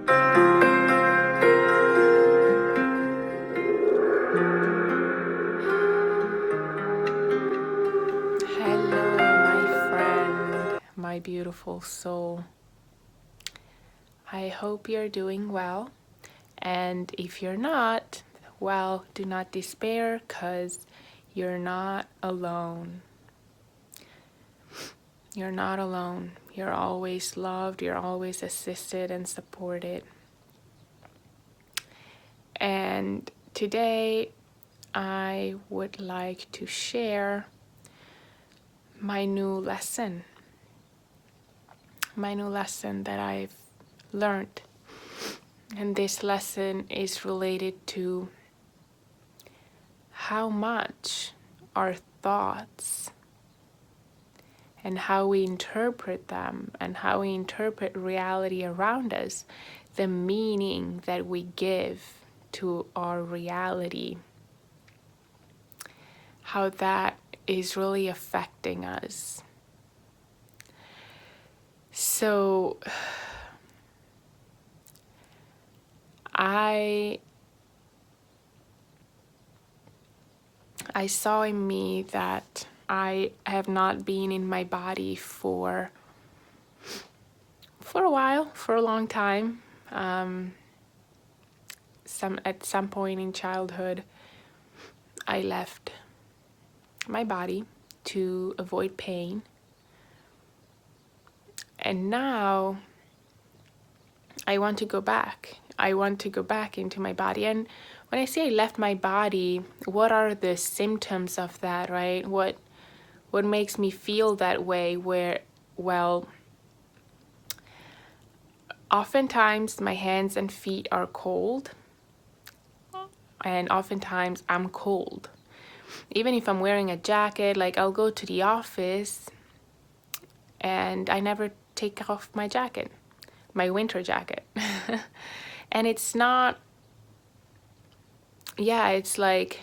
Hello, my friend, my beautiful soul. I hope you're doing well. And if you're not, well, do not despair because you're not alone. You're not alone. You're always loved, you're always assisted and supported. And today, I would like to share my new lesson that I've learned. And this lesson is related to how much our thoughts and how we interpret them and how we interpret reality around us, the meaning that we give to our reality, how that is really affecting us. So I saw in me that I have not been in my body for a while, for a long time. At some point in childhood, I left my body to avoid pain. And now I want to go back. I want to go back into my body. And when I say I left my body, what are the symptoms of that, right? What makes me feel that way? Well, oftentimes my hands and feet are cold, and oftentimes I'm cold. Even if I'm wearing a jacket, like I'll go to the office and I never take off my jacket, my winter jacket. And it's not, it's like,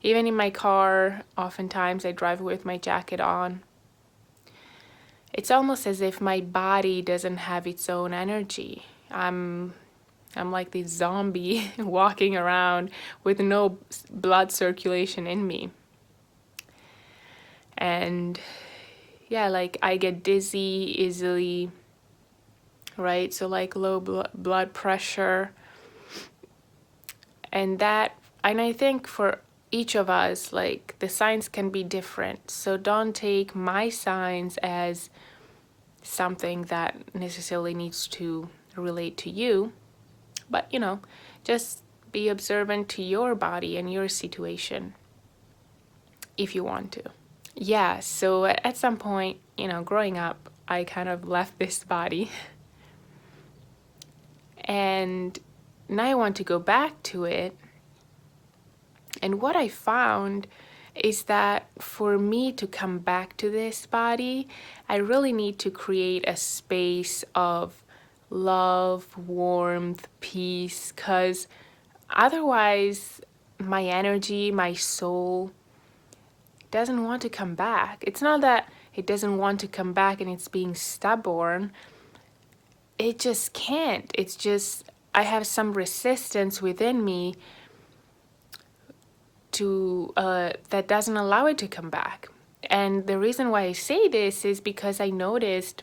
even in my car, oftentimes I drive with my jacket on. It's almost as if my body doesn't have its own energy. I'm like this zombie walking around with no blood circulation in me. And like I get dizzy easily, right? So like low blood pressure. And I think for each of us, like the signs can be different. So don't take my signs as something that necessarily needs to relate to you, but just be observant to your body and your situation if you want to. So at some point, growing up, I kind of left this body and now I want to go back to it. And what I found is that for me to come back to this body, I really need to create a space of love, warmth, peace, because otherwise my energy, my soul doesn't want to come back. It's not that it doesn't want to come back and it's being stubborn. It just can't. It's just I have some resistance within me to that doesn't allow it to come back. And the reason why I say this is because I noticed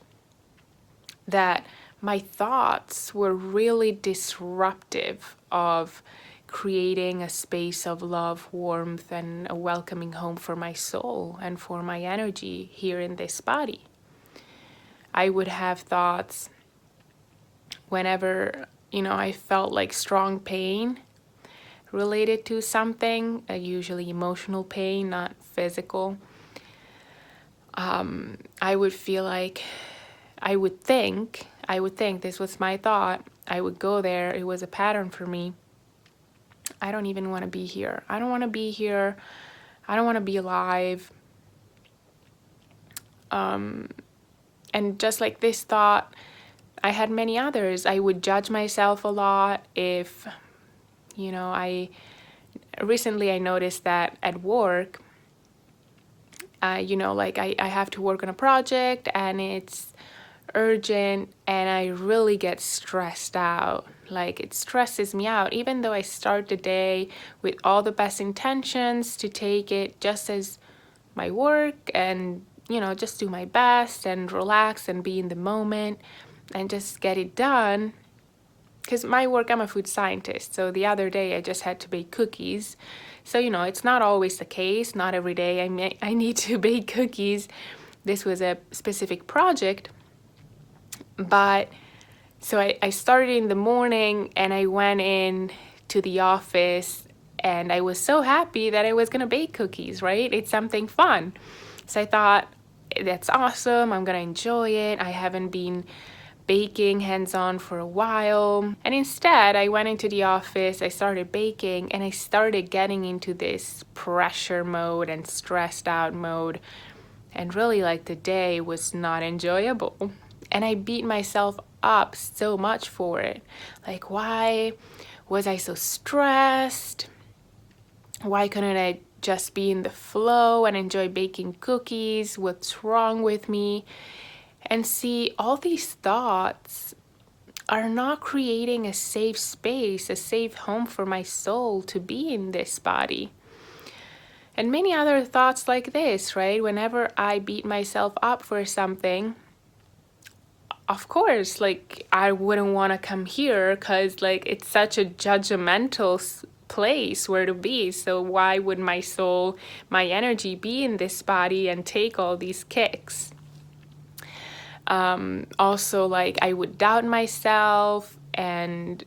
that my thoughts were really disruptive of creating a space of love, warmth, and a welcoming home for my soul and for my energy here in this body. I would have thoughts whenever, I felt like strong pain related to something, usually emotional pain, not physical. I would feel like, I would think, this was my thought, I would go there, it was a pattern for me. I don't even want to be here. I don't want to be here. I don't want to be alive. And just like this thought, I had many others. I would judge myself a lot if, recently I noticed that at work, I have to work on a project and it's urgent, and I really get stressed out. Like, it stresses me out, even though I start the day with all the best intentions to take it just as my work and, just do my best and relax and be in the moment and just get it done. Because my work, I'm a food scientist, so the other day I just had to bake cookies. So, it's not always the case. Not every day I need to bake cookies. This was a specific project. But so I started in the morning and I went in to the office and I was so happy that I was going to bake cookies, right? It's something fun. So I thought, that's awesome. I'm going to enjoy it. I haven't been baking hands-on for a while. And instead, I went into the office, I started baking, and I started getting into this pressure mode and stressed out mode. And really, like, the day was not enjoyable. And I beat myself up so much for it. Like, why was I so stressed? Why couldn't I just be in the flow and enjoy baking cookies? What's wrong with me? And see, all these thoughts are not creating a safe space, a safe home for my soul to be in this body. And many other thoughts like this, right? Whenever I beat myself up for something, of course, like, I wouldn't want to come here because, like, it's such a judgmental place where to be. So why would my soul, my energy be in this body and take all these kicks? Also, like, I would doubt myself, and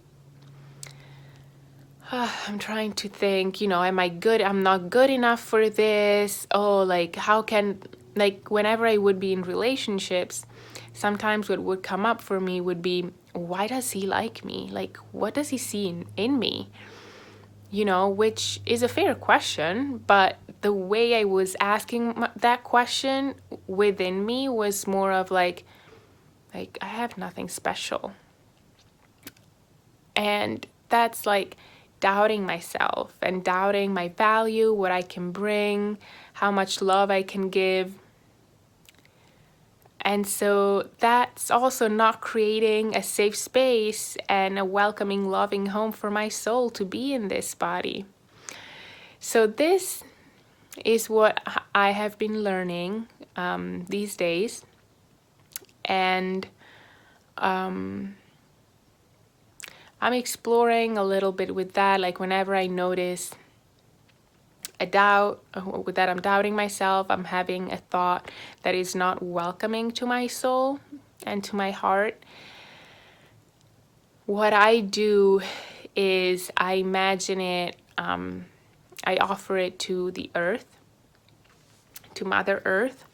I'm trying to think, am I good? I'm not good enough for this. Oh, like, how can, like, whenever I would be in relationships, sometimes what would come up for me would be, why does he like me? Like, what does he see in me? Which is a fair question, but the way I was asking that question within me was more of like I have nothing special. And that's like doubting myself and doubting my value, what I can bring, how much love I can give. And so that's also not creating a safe space and a welcoming, loving home for my soul to be in this body. So this is what I have been learning these days. And I'm exploring a little bit with that. Like, whenever I notice a doubt, that I'm doubting myself, I'm having a thought that is not welcoming to my soul and to my heart, what I do is I imagine it, I offer it to the earth, to Mother Earth.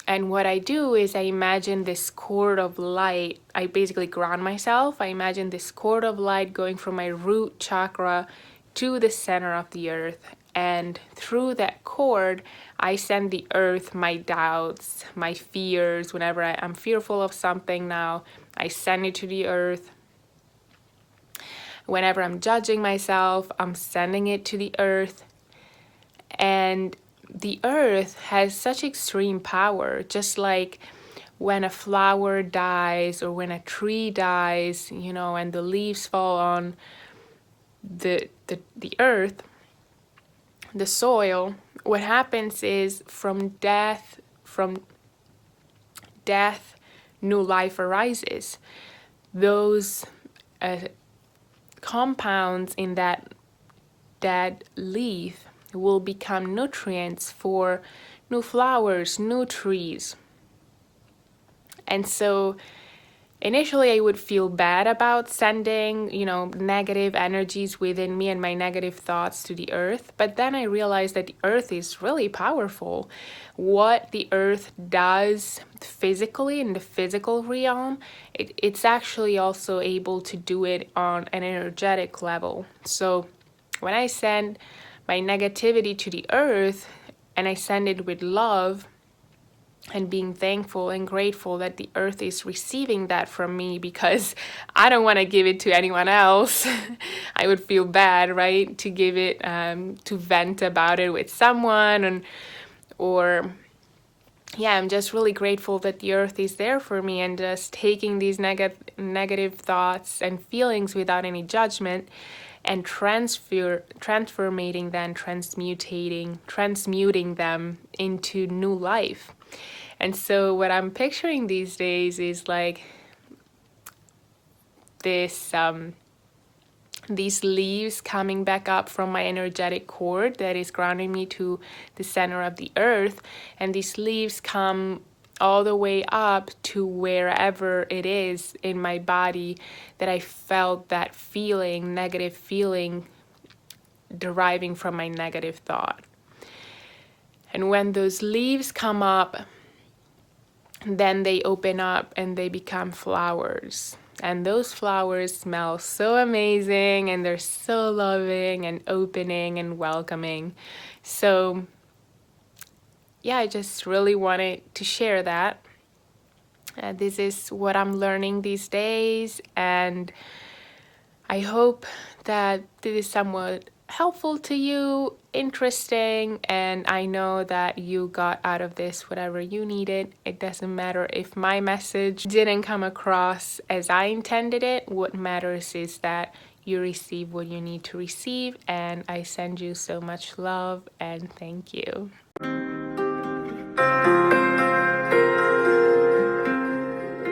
And what I do is I imagine this cord of light. I basically ground myself. I imagine this cord of light going from my root chakra to the center of the earth. And through that cord, I send the earth my doubts, my fears. Whenever I'm fearful of something now, I send it to the earth. Whenever I'm judging myself, I'm sending it to the earth. And the earth has such extreme power, just like when a flower dies or when a tree dies, and the leaves fall on the earth, the soil. What happens is from death, new life arises. Those compounds in that dead leaf will become nutrients for new flowers, new trees. And so initially I would feel bad about sending, negative energies within me and my negative thoughts to the earth. But then I realized that the earth is really powerful. What the earth does physically in the physical realm, it's actually also able to do it on an energetic level. So when I send my negativity to the earth and I send it with love and being thankful and grateful that the earth is receiving that from me, because I don't want to give it to anyone else. I would feel bad, right, to give it, to vent about it with someone or yeah, I'm just really grateful that the earth is there for me, and just taking these negative thoughts and feelings without any judgment and transformating them, transmuting them into new life. And so what I'm picturing these days is like this these leaves coming back up from my energetic cord that is grounding me to the center of the earth, and these leaves come all the way up to wherever it is in my body that I felt that feeling, negative feeling, deriving from my negative thought. And when those leaves come up, then they open up and they become flowers. And those flowers smell so amazing, and they're so loving and opening and welcoming. So yeah, I just really wanted to share that. This is what I'm learning these days, and I hope that this is somewhat helpful to you, interesting, and I know that you got out of this whatever you needed. It doesn't matter if my message didn't come across as I intended it. What matters is that you receive what you need to receive, and I send you so much love and thank you.